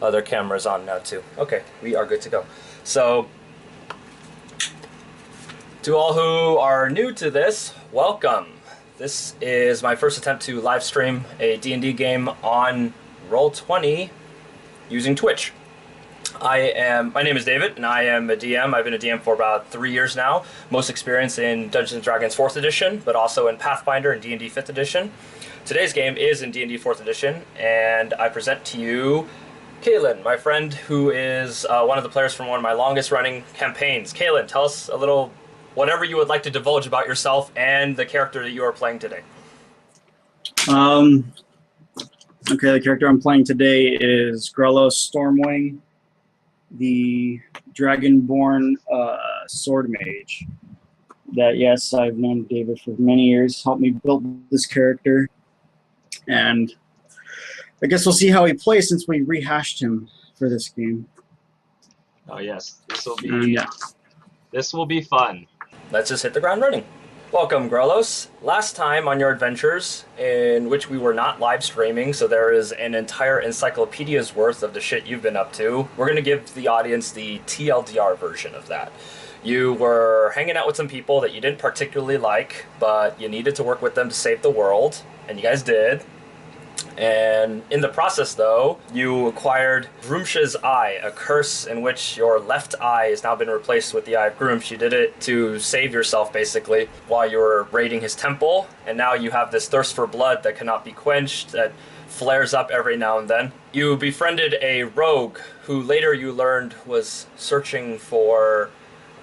Other cameras on now too. Okay, we are good to go. So, to all who are new to this, welcome. This is my first attempt to live stream a D&D game on Roll20 using Twitch. My name is David, and I am a DM. I've been a DM for about 3 years now. Most experience in Dungeons & Dragons 4th Edition, but also in Pathfinder and D&D 5th Edition. Today's game is in D&D 4th Edition, and I present to you Kaylin, my friend, who is one of the players from one of my longest running campaigns. Kaylin, tell us a little, whatever you would like to divulge about yourself and the character that you are playing today. Okay, the character I'm playing today is Grelos Stormwing, the Dragonborn sword mage. That, yes, I've known David for many years, helped me build this character, and I guess we'll see how he plays since we rehashed him for this game. Oh yes, this will be fun. Let's just hit the ground running. Welcome, Grelos. Last time on your adventures, in which we were not live streaming, so there is an entire encyclopedia's worth of the shit you've been up to. We're going to give the audience the TLDR version of that. You were hanging out with some people that you didn't particularly like, but you needed to work with them to save the world, and you guys did. And in the process, though, you acquired Grumsh's Eye, a curse in which your left eye has now been replaced with the Eye of Grumsh. You did it to save yourself, basically, while you were raiding his temple, and now you have this thirst for blood that cannot be quenched, that flares up every now and then. You befriended a rogue who later you learned was searching for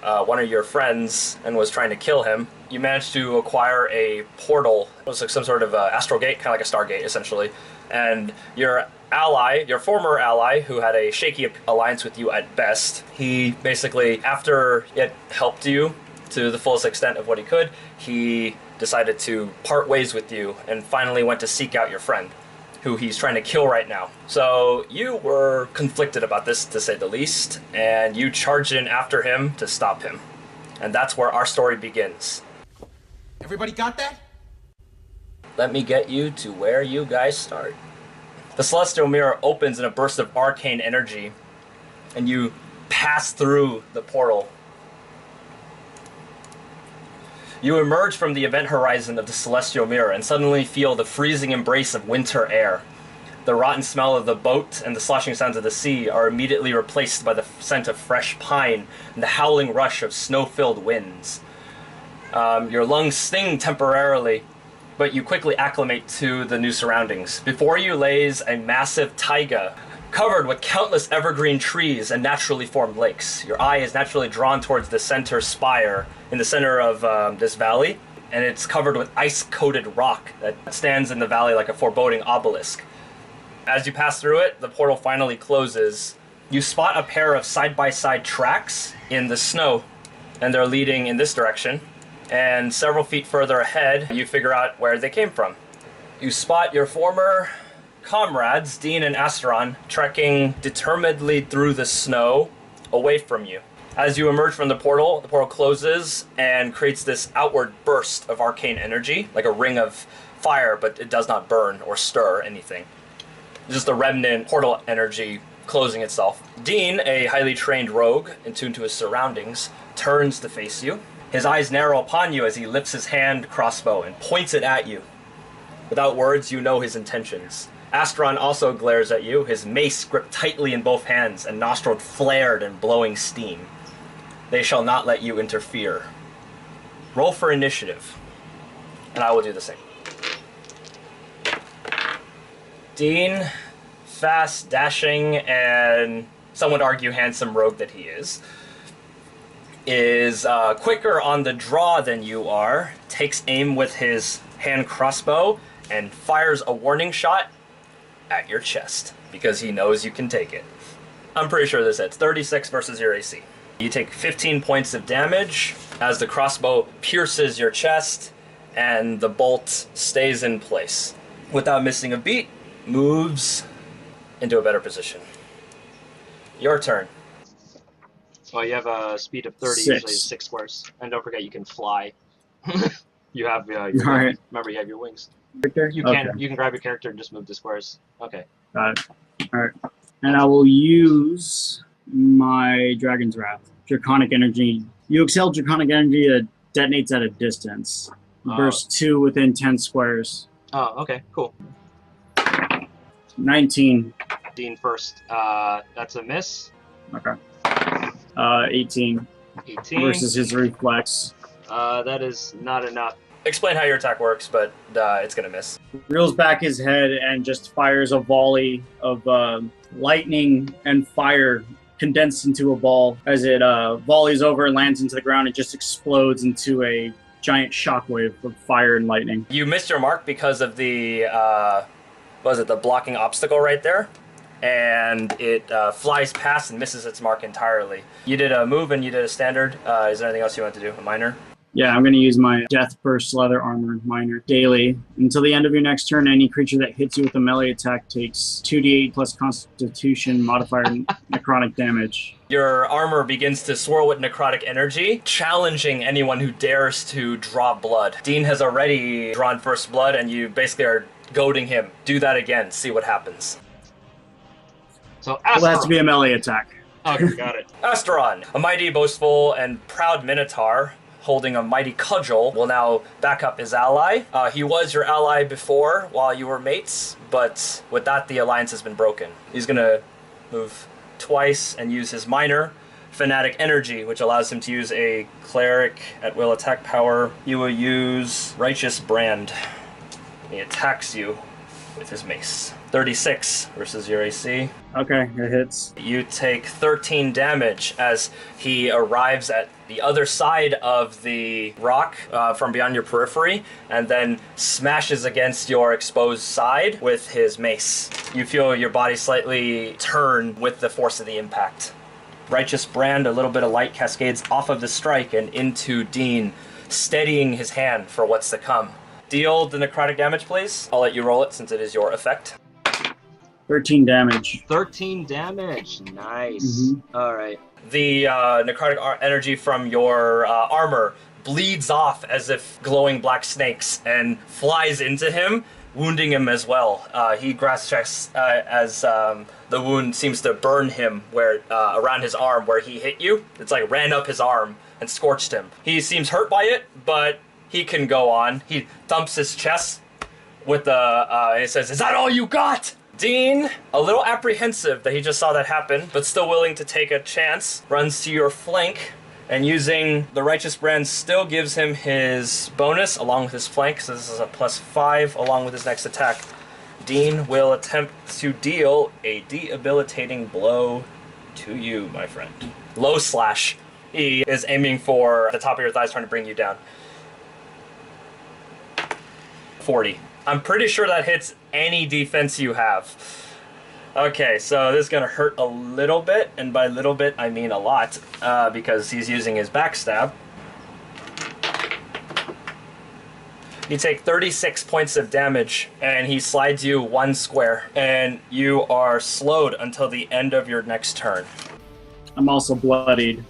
one of your friends and was trying to kill him. You managed to acquire a portal. It was like some sort of astral gate, kind of like a Stargate, essentially. And your ally, your former ally, who had a shaky alliance with you at best, he basically, after it helped you to the fullest extent of what he could, he decided to part ways with you and finally went to seek out your friend, who he's trying to kill right now. So you were conflicted about this, to say the least, and you charged in after him to stop him. And that's where our story begins. Everybody got that? Let me get you to where you guys start. The Celestial Mirror opens in a burst of arcane energy, and you pass through the portal. You emerge from the event horizon of the Celestial Mirror and suddenly feel the freezing embrace of winter air. The rotten smell of the boat and the sloshing sounds of the sea are immediately replaced by the scent of fresh pine and the howling rush of snow-filled winds. Your lungs sting temporarily, but you quickly acclimate to the new surroundings. Before you lays a massive taiga, covered with countless evergreen trees and naturally formed lakes. Your eye is naturally drawn towards the center spire in the center of this valley, and it's covered with ice-coated rock that stands in the valley like a foreboding obelisk. As you pass through it, the portal finally closes. You spot a pair of side-by-side tracks in the snow, and they're leading in this direction. And several feet further ahead, you figure out where they came from. You spot your former comrades, Dean and Asteron, trekking determinedly through the snow away from you. As you emerge from the portal closes and creates this outward burst of arcane energy, like a ring of fire, but it does not burn or stir anything. Just a remnant portal energy closing itself. Dean, a highly trained rogue, in tune to his surroundings, turns to face you. His eyes narrow upon you as he lifts his hand crossbow and points it at you. Without words, you know his intentions. Astron also glares at you, his mace gripped tightly in both hands and nostril flared and blowing steam. They shall not let you interfere. Roll for initiative, and I will do the same. Dean, fast, dashing, and some would argue handsome rogue that he is quicker on the draw than you are, takes aim with his hand crossbow, and fires a warning shot at your chest, because he knows you can take it. I'm pretty sure this hits. 36 versus your AC. You take 15 points of damage as the crossbow pierces your chest, and the bolt stays in place. Without missing a beat, moves into a better position. Your turn. Well, you have a speed of 30, 6. usually 6 squares. And don't forget, you can fly. You have your wings. Alright. Remember, you have your wings. Right there? You Okay. can grab your character and just move the squares. Okay. Got it. Alright. And I will use my Dragon's Wrath. Draconic Energy. You exhale Draconic Energy that detonates at a distance. Burst 2 within 10 squares. Oh, okay, cool. 19. Dean first. That's a miss. Okay. 18 18. versus his reflex. That is not enough. Explain how your attack works, but it's gonna miss. Reels back his head and just fires a volley of lightning and fire condensed into a ball. As it volleys over and lands into the ground, it just explodes into a giant shockwave of fire and lightning. You missed your mark because of the the blocking obstacle right there, and it flies past and misses its mark entirely. You did a move and you did a standard. Is there anything else you want to do? A minor? Yeah, I'm going to use my Death Burst Leather Armor minor daily. Until the end of your next turn, any creature that hits you with a melee attack takes 2d8 plus Constitution modifier necrotic damage. Your armor begins to swirl with necrotic energy, challenging anyone who dares to draw blood. Dean has already drawn first blood, and you basically are goading him. Do that again. See what happens. So Well, that has to be a melee attack. Okay, got it. Asteron, a mighty, boastful, and proud Minotaur, holding a mighty cudgel, will now back up his ally. He was your ally before while you were mates, but with that, the alliance has been broken. He's gonna move twice and use his minor, Fanatic Energy, which allows him to use a cleric at will attack power. You will use Righteous Brand. He attacks you with his mace. 36 versus your AC. Okay, it hits. You take 13 damage as he arrives at the other side of the rock from beyond your periphery and then smashes against your exposed side with his mace. You feel your body slightly turn with the force of the impact. Righteous Brand, a little bit of light cascades off of the strike and into Dean, steadying his hand for what's to come. Deal the necrotic damage, please. I'll let you roll it since it is your effect. 13 damage. 13 damage. Nice. All right. The necrotic energy from your armor bleeds off as if glowing black snakes and flies into him, wounding him as well. He grasps checks as the wound seems to burn him where around his arm where he hit you. It's like ran up his arm and scorched him. He seems hurt by it, but he can go on. He thumps his chest with the and he says, "Is that all you got?" Dean, a little apprehensive that he just saw that happen, but still willing to take a chance, runs to your flank, and using the Righteous Brand still gives him his bonus along with his flank, so this is a +5 along with his next attack. Dean will attempt to deal a debilitating blow to you, my friend. Low slash. He is aiming for the top of your thighs, trying to bring you down. 40. I'm pretty sure that hits any defense you have. Okay, so this is going to hurt a little bit, and by little bit I mean a lot, because he's using his backstab. You take 36 points of damage, and he slides you 1 square, and you are slowed until the end of your next turn. I'm also bloodied.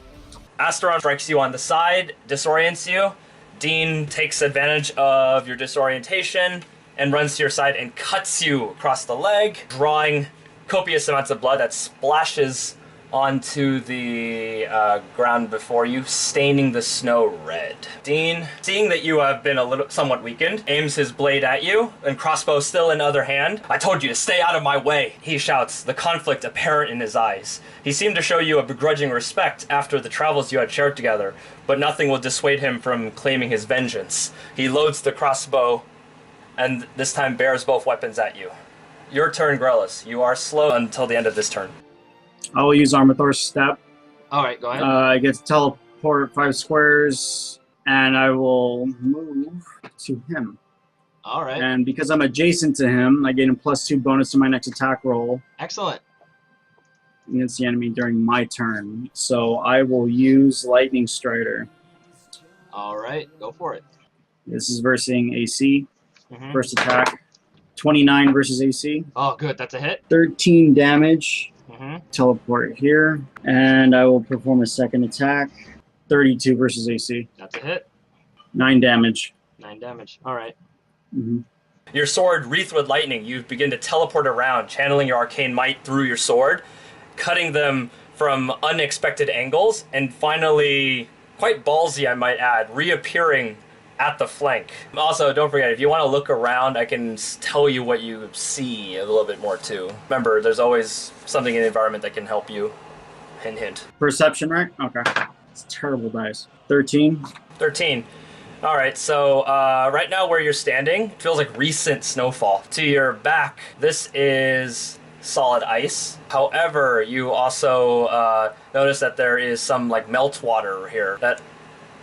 Asteron strikes you on the side, disorients you. Dean takes advantage of your disorientation and runs to your side and cuts you across the leg, drawing copious amounts of blood that splashes onto the ground before you, staining the snow red. Dean, seeing that you have been somewhat weakened, aims his blade at you, and crossbow still in other hand. "I told you to stay out of my way," he shouts, the conflict apparent in his eyes. He seemed to show you a begrudging respect after the travels you had shared together, but nothing will dissuade him from claiming his vengeance. He loads the crossbow, and this time bears both weapons at you. Your turn, Grellis. You are slow until the end of this turn. I will use Armathor's Step. All right, go ahead. I get to teleport 5 squares, and I will move to him. All right. And because I'm adjacent to him, I gain a +2 bonus to my next attack roll Excellent. against the enemy during my turn. So I will use Lightning Strider. All right, go for it. This is versus AC. Mhm. First attack. 29 versus AC. Oh, good. That's a hit. 13 damage. Mm-hmm. Teleport here. And I will perform a second attack. 32 versus AC. That's a hit. 9 damage. 9 damage. All right. hmm Your sword wreathed with lightning, you begin to teleport around, channeling your arcane might through your sword, cutting them from unexpected angles, and finally, quite ballsy I might add, reappearing at the flank. Also, don't forget, if you want to look around, I can tell you what you see a little bit more too. Remember, there's always something in the environment that can help you. Hint, hint. Perception, right? Okay. It's terrible dice. 13. 13. All right, so right now where you're standing, it feels like recent snowfall. To your back, this is solid ice. However, you also notice that there is some like meltwater here that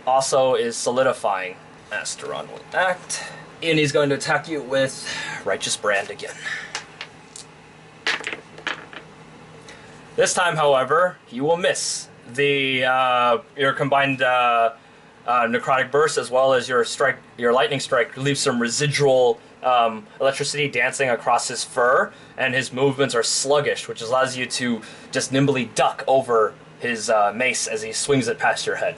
also is solidifying. Asteron will act, and he's going to attack you with Righteous Brand again. This time, however, you will miss. Your combined necrotic burst as well as your lightning strike leaves some residual electricity dancing across his fur, and his movements are sluggish, which allows you to just nimbly duck over his mace as he swings it past your head.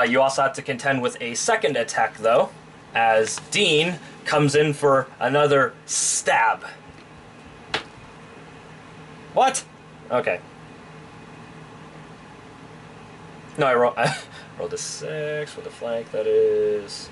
You also have to contend with a second attack, though, as Dean comes in for another stab. What? Okay. No, I rolled a 6 with a flank. That is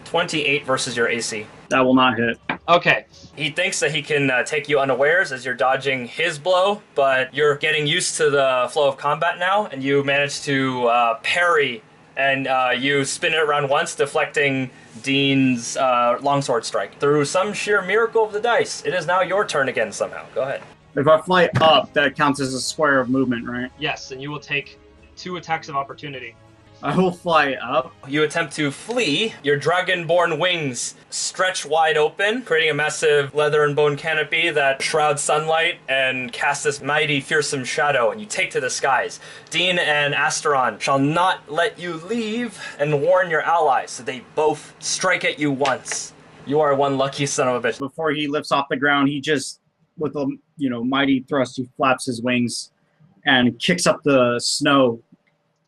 28 versus your AC. That will not hit. Okay. He thinks that he can take you unawares as you're dodging his blow, but you're getting used to the flow of combat now, and you manage to parry, and you spin it around once, deflecting Dean's longsword strike. Through some sheer miracle of the dice, it is now your turn again somehow. Go ahead. If I fly up, that counts as a square of movement, right? Yes, and you will take 2 attacks of opportunity. I will fly up. You attempt to flee. Your dragonborn wings stretch wide open, creating a massive leather and bone canopy that shrouds sunlight and casts this mighty, fearsome shadow, and you take to the skies. Dean and Asteron shall not let you leave and warn your allies, so they both strike at you once. You are one lucky son of a bitch. Before he lifts off the ground, he just, with a mighty thrust, he flaps his wings and kicks up the snow.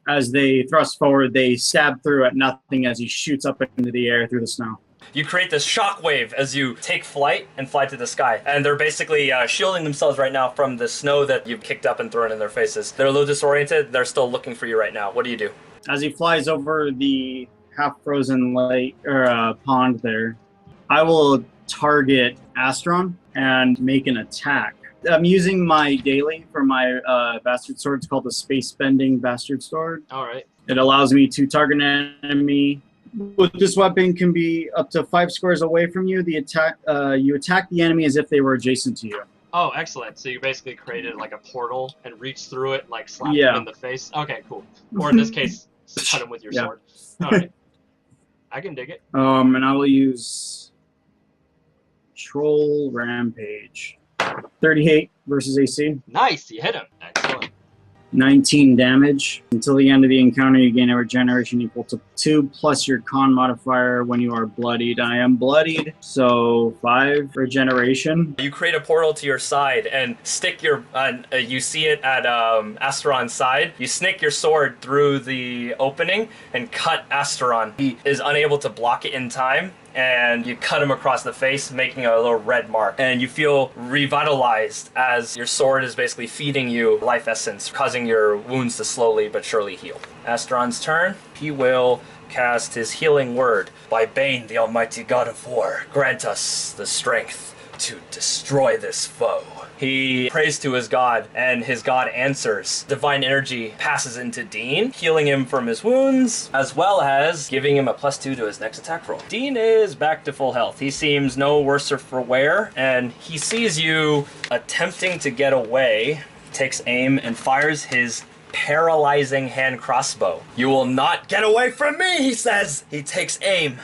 As they thrust forward, they stab through at nothing as he shoots up into the air through the snow. You create this shockwave as you take flight and fly to the sky. And they're basically shielding themselves right now from the snow that you've kicked up and thrown in their faces. They're a little disoriented. They're still looking for you right now. What do you do? As he flies over the half-frozen lake or pond there, I will target Astron and make an attack. I'm using my daily for my bastard sword. It's called the Space Bending Bastard Sword. All right. It allows me to target an enemy. With this weapon can be up to 5 squares away from you. You attack the enemy as if they were adjacent to you. Oh, excellent. So you basically created like a portal and reached through it, like slapped Yeah. him in the face. Okay, cool. Or in this case, cut him with your Yeah. sword. All right. I can dig it. And I will use Troll Rampage. 38 versus AC. Nice, you hit him. Excellent. 19 damage. Until the end of the encounter, you gain a regeneration equal to 2 plus your con modifier when you are bloodied. I am bloodied, so 5 regeneration. You create a portal to your side and stick your, you see it at Asteron's side. You sneak your sword through the opening and cut Asteron. He is unable to block it in time, and you cut him across the face, making a little red mark. And you feel revitalized as your sword is basically feeding you life essence, causing your wounds to slowly but surely heal. Asteron's turn. He will cast his healing word. By Bane, the almighty god of war, grant us the strength to destroy this foe. He prays to his god, and his god answers. Divine energy passes into Dean, healing him from his wounds, as well as giving him a +2 to his next attack roll. Dean is back to full health. He seems no worse for wear, and he sees you attempting to get away, takes aim, and fires his paralyzing hand crossbow. You will not get away from me, he says. He takes aim.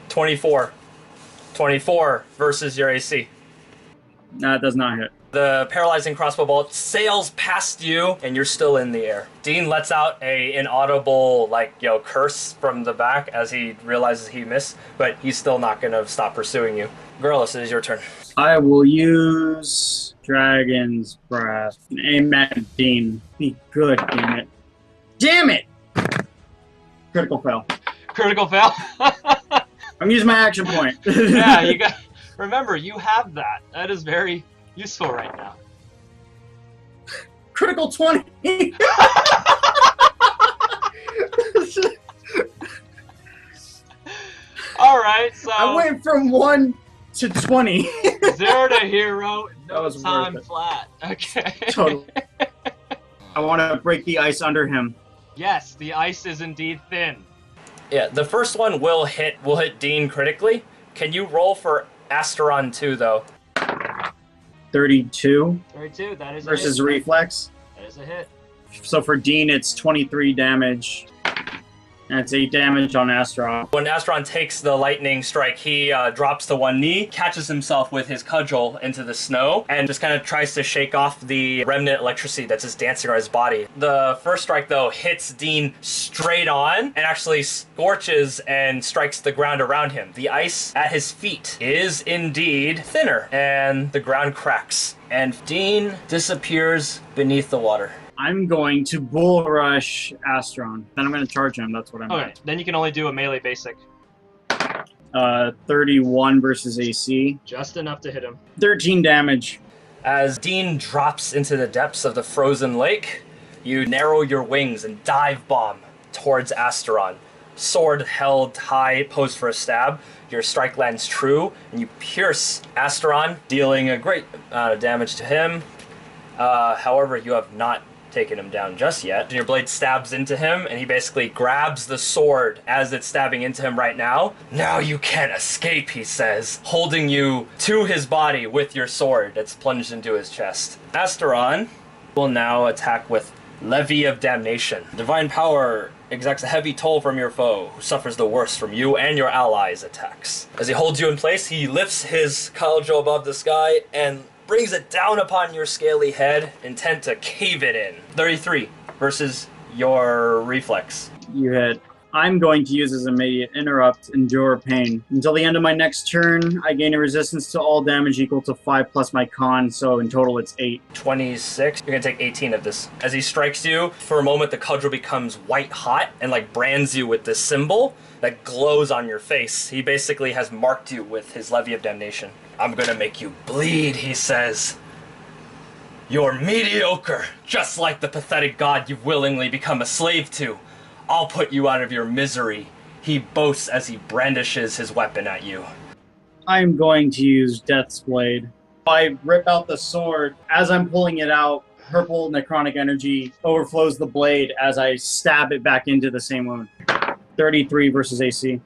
24. 24 versus your AC. That does not hit. The paralyzing crossbow bolt sails past you, and you're still in the air. Dean lets out an inaudible, curse from the back as he realizes he missed, but he's still not going to stop pursuing you. Gorlos, it is your turn. I will use Dragon's Breath and aim at Dean. Be good, damn it. Damn it! Critical fail. Critical fail. I'm using my action point. Yeah, you got. Remember, you have that. That is very useful right now. Critical 20. All right, so I went from 1 to 20. 0 to hero, That no was time worth it. flat. Okay. Totally. I want to break the ice under him. Yes, the ice is indeed thin. Yeah, the first one will hit Dean critically. Can you roll for Asteron 2, though? 32 32, that is versus a hit. reflex. That is a hit. So for Dean, it's 23 damage. And it's 8 damage on Astron. When Asteron takes the lightning strike, he drops to one knee, catches himself with his cudgel into the snow, and just kind of tries to shake off the remnant electricity that's just dancing around his body. The first strike, though, hits Dean straight on and actually scorches and strikes the ground around him. The ice at his feet is indeed thinner, and the ground cracks. And Dean disappears beneath the water. I'm going to bull rush Astron. Then I'm going to charge him. That's what I'm Okay, then you can only do a melee basic. 31 versus AC. Just enough to hit him. 13 damage. As Dean drops into the depths of the frozen lake, you narrow your wings and dive bomb towards Asteron. Sword held high, posed for a stab. Your strike lands true, and you pierce Asteron, dealing a great amount of damage to him. However, you have not taken him down just yet. Your blade stabs into him, and he basically grabs the sword as it's stabbing into him right now. Now you can't escape, he says, holding you to his body with your sword that's plunged into his chest. Asteron will now attack with Levy of Damnation. Divine power exacts a heavy toll from your foe, who suffers the worst from you and your allies' attacks. As he holds you in place, he lifts his cudgel above the sky and brings it down upon your scaly head, intent to cave it in. 33 versus your reflex. You hit. I'm going to use as immediate interrupt, endure pain. Until the end of my next turn, I gain a resistance to all damage equal to 5 plus my con, so in total it's 8. 26. You're gonna take 18 of this. As he strikes you, for a moment the cudgel becomes white hot and like brands you with this symbol that glows on your face. He basically has marked you with his Levy of Damnation. I'm gonna make you bleed, he says. You're mediocre, just like the pathetic god you've willingly become a slave to. I'll put you out of your misery, he boasts as he brandishes his weapon at you. I'm going to use Death's Blade. I rip out the sword. As I'm pulling it out, purple necrotic energy overflows the blade as I stab it back into the same wound. 33 versus AC.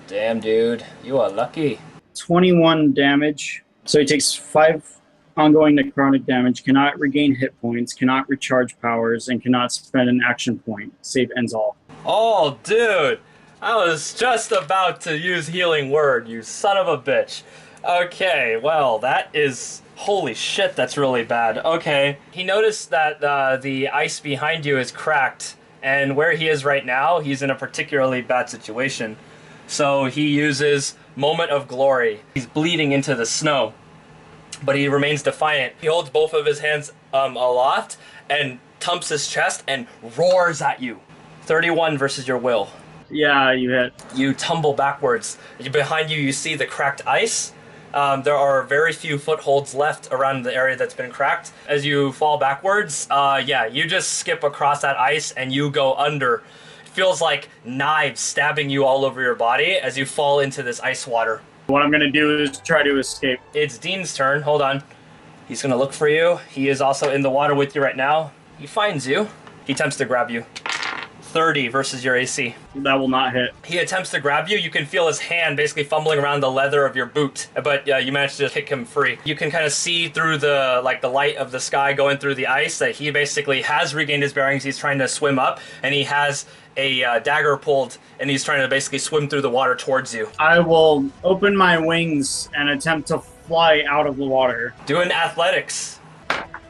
Damn, dude, you are lucky. 21 damage. So he takes 5 ongoing necrotic damage, cannot regain hit points, cannot recharge powers, and cannot spend an action point. Save ends all. Oh, dude, I was just about to use healing word, you son of a bitch. Okay, well, that is... Holy shit, that's really bad. Okay, he noticed that the ice behind you is cracked, and where he is right now, he's in a particularly bad situation. So he uses Moment of Glory. He's bleeding into the snow, but he remains defiant. He holds both of his hands aloft and thumps his chest and roars at you. 31 versus your will. Yeah, you hit. You tumble backwards. Behind you, you see the cracked ice. There are very few footholds left around the area that's been cracked. As you fall backwards, yeah, you just skip across that ice and you go under. It feels like knives stabbing you all over your body as you fall into this ice water. What I'm going to do is try to escape. It's Dean's turn. Hold on. He's going to look for you. He is also in the water with you right now. He finds you. He attempts to grab you. 30 versus your AC. That will not hit. He attempts to grab you. You can feel his hand basically fumbling around the leather of your boot, but you manage to kick him free. You can kind of see through the light of the sky going through the ice that he basically has regained his bearings. He's trying to swim up, and he has a dagger pulled, and he's trying to basically swim through the water towards you. I will open my wings and attempt to fly out of the water. Do an athletics.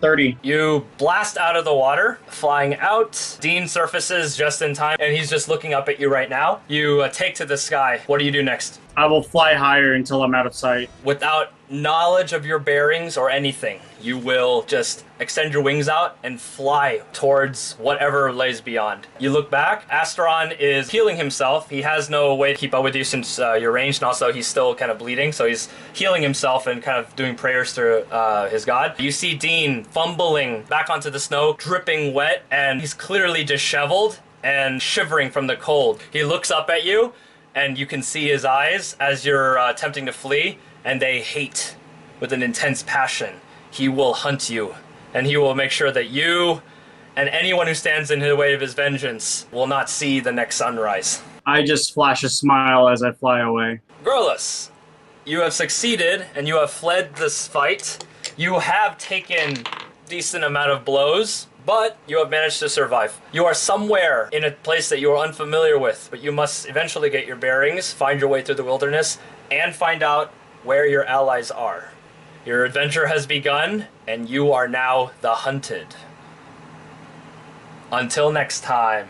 30. You blast out of the water, flying out. Dean surfaces just in time, and he's just looking up at you right now. You take to the sky. What do you do next? I will fly higher until I'm out of sight. Without knowledge of your bearings or anything, you will just extend your wings out and fly towards whatever lays beyond. You look back, Asteron is healing himself. He has no way to keep up with you since you're ranged, and also he's still kind of bleeding, so he's healing himself and kind of doing prayers through his god. You see Dean fumbling back onto the snow, dripping wet, and he's clearly disheveled and shivering from the cold. He looks up at you, and you can see his eyes as you're attempting to flee, and they hate with an intense passion. He will hunt you, and he will make sure that you and anyone who stands in the way of his vengeance will not see the next sunrise. I just flash a smile as I fly away. Grolus, you have succeeded, and you have fled this fight. You have taken decent amount of blows, but you have managed to survive. You are somewhere in a place that you are unfamiliar with, but you must eventually get your bearings, find your way through the wilderness, and find out where your allies are. Your adventure has begun, and you are now the hunted. Until next time.